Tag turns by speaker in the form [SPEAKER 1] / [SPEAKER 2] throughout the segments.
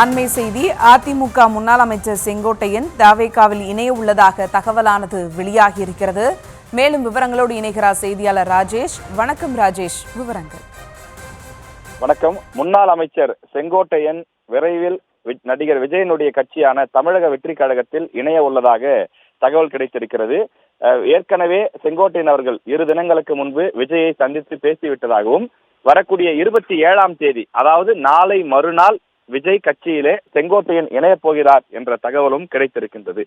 [SPEAKER 1] அண்மை செய்தி. அதிமுக முன்னாள் அமைச்சர் செங்கோட்டையன் தவேகாவில் இணைய உள்ளதாக தகவலானது வெளியாகியிருக்கிறது. மேலும் விவரங்களோடு இணைகிறார் செய்தியாளர் ராஜேஷ். வணக்கம் ராஜேஷ், விவரங்கள்.
[SPEAKER 2] வணக்கம். முன்னாள் அமைச்சர் செங்கோட்டையன் விரைவில் நடிகர் விஜயனுடைய கட்சியான தமிழக வெற்றி கழகத்தில் இணைய உள்ளதாக தகவல் கிடைத்திருக்கிறது. ஏற்கனவே செங்கோட்டையன் அவர்கள் 2 தினங்களுக்கு முன்பு விஜயை சந்தித்து பேசிவிட்டதாகவும், வரக்கூடிய 27ஆம் தேதி, அதாவது நாளை மறுநாள் விஜய் கட்சியிலே செங்கோட்டையன் இணையப் போகிறார் என்ற தகவலும் கிடைத்திருக்கின்றது.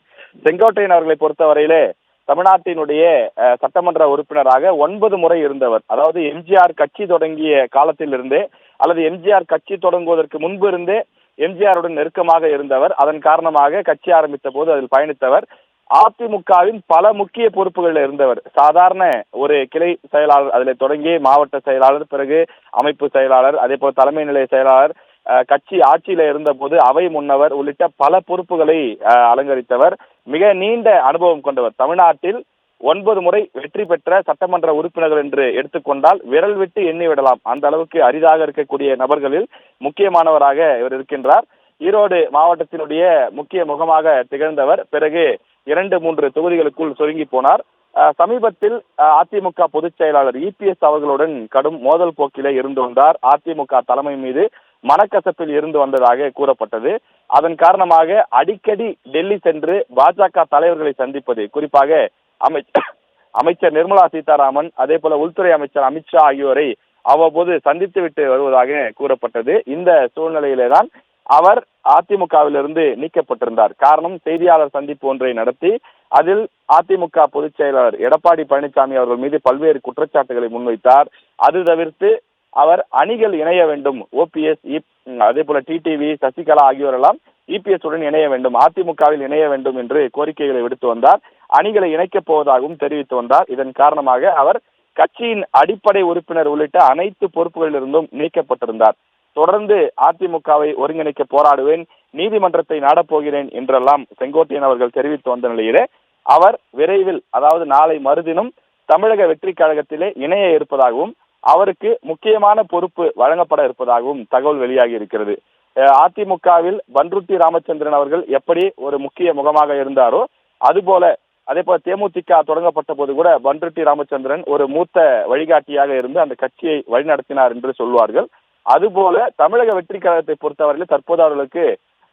[SPEAKER 2] செங்கோட்டையன் அவர்களை பொறுத்தவரையிலே தமிழ்நாட்டினுடைய சட்டமன்ற உறுப்பினராக 9 முறை இருந்தவர். அதாவது எம்ஜிஆர் கட்சி தொடங்கிய காலத்திலிருந்தே, அல்லது எம்ஜிஆர் கட்சி தொடங்குவதற்கு முன்பு இருந்தே எம்ஜிஆருடன் நெருக்கமாக இருந்தவர். அதன் காரணமாக கட்சி ஆரம்பித்த போது அதில் பயணித்தவர். அதிமுகவின் பல முக்கிய பொறுப்புகளில் இருந்தவர். சாதாரண ஒரு கிளை செயலாளர் அதில் தொடங்கி மாவட்ட செயலாளர், பிறகு அமைப்பு செயலாளர், அதே போல தலைமை நிலைய செயலாளர், கட்சி ஆட்சியில இருந்த போது அவை முன்னவர் உள்ளிட்ட பல பொறுப்புகளை அலங்கரித்தவர். மிக நீண்ட அனுபவம் கொண்டவர். தமிழ்நாட்டில் 9 முறை வெற்றி பெற்ற சட்டமன்ற உறுப்பினர்கள் என்று எடுத்துக்கொண்டால் விரல் விட்டு எண்ணிவிடலாம். அந்த அளவுக்கு அரிதாக இருக்கக்கூடிய நபர்களில் முக்கியமானவராக இவர் இருக்கின்றார். ஈரோடு மாவட்டத்தினுடைய முக்கிய முகமாக திகழ்ந்தவர். பிறகு 2-3 தொகுதிகளுக்குள் சுருங்கி போனார். சமீபத்தில் அதிமுக பொதுச் செயலாளர் EPS அவர்களுடன் கடும் மோதல் போக்கிலே இருந்து வந்தார். அதிமுக தலைமை மீது மனக்கசப்பில் இருந்து வந்ததாக கூறப்பட்டது. அதன் காரணமாக அடிக்கடி டெல்லி சென்று பாஜக தலைவர்களை சந்திப்பது, குறிப்பாக அமைச்சர் நிர்மலா சீதாராமன், அதே போல உள்துறை அமைச்சர் அமித்ஷா ஆகியோரை அவ்வப்போது சந்தித்து விட்டு வருவதாக கூறப்பட்டது. இந்த சூழ்நிலையிலேதான் அவர் அதிமுகவிலிருந்து நீக்கப்பட்டிருந்தார். காரணம், செய்தியாளர் சந்திப்பு ஒன்றை நடத்தி அதில் அதிமுக பொதுச் செயலாளர் எடப்பாடி பழனிசாமி அவர்கள் மீது பல்வேறு குற்றச்சாட்டுகளை முன்வைத்தார். அது தவிர்த்து அவர் அணிகள் இணைய வேண்டும், OPS, அதே போல TTV, சசிகலா ஆகியோரெல்லாம் EPS உடன் இணைய வேண்டும், அதிமுகவில் இணைய வேண்டும் என்று கோரிக்கைகளை விடுத்து வந்தார். அணிகளை இணைக்கப் போவதாகவும் தெரிவித்து வந்தார். இதன் காரணமாக அவர் கட்சியின் அடிப்படை உறுப்பினர் உள்ளிட்ட அனைத்து பொறுப்புகளிலிருந்தும் நீக்கப்பட்டிருந்தார். தொடர்ந்து அதிமுகவை ஒருங்கிணைக்க போராடுவேன், நீதிமன்றத்தை நாடப்போகிறேன் என்றெல்லாம் செங்கோட்டையன் அவர்கள் தெரிவித்து வந்த நிலையிலே அவர் விரைவில், அதாவது நாளை மறுதினம் தமிழக வெற்றி கழகத்திலே இணைய இருப்பதாகவும், அவருக்கு முக்கியமான பொறுப்பு வழங்கப்பட இருப்பதாகவும் தகவல் வெளியாகி இருக்கிறது. அதிமுகவில் பன்ருட்டி ராமச்சந்திரன் அவர்கள் எப்படி ஒரு முக்கிய முகமாக இருந்தாரோ, அதே போல தேமுதிக தொடங்கப்பட்ட போது கூட பன்ருட்டி ராமச்சந்திரன் ஒரு மூத்த வழிகாட்டியாக இருந்து அந்த கட்சியை வழிநடத்தினார் என்று சொல்வார்கள். அதுபோல தமிழக வெற்றி கழகத்தை பொறுத்தவரையில் தற்போது அவர்களுக்கு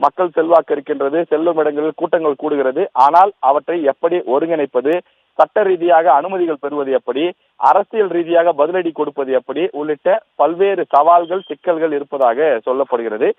[SPEAKER 2] மக்கள் செல்வாக்கு இருக்கின்றது, செல்லும் இடங்களில் கூட்டங்கள் கூடுகிறது. ஆனால் அவற்றை எப்படி ஒருங்கிணைப்பது, சட்ட ரீதியாக அனுமதிகள் பெறுவது எப்படி, அரசியல் ரீதியாக பதிலடி கொடுப்பது எப்படி உள்ளிட்ட பல்வேறு சவால்கள், சிக்கல்கள் இருப்பதாக சொல்லப்படுகிறது.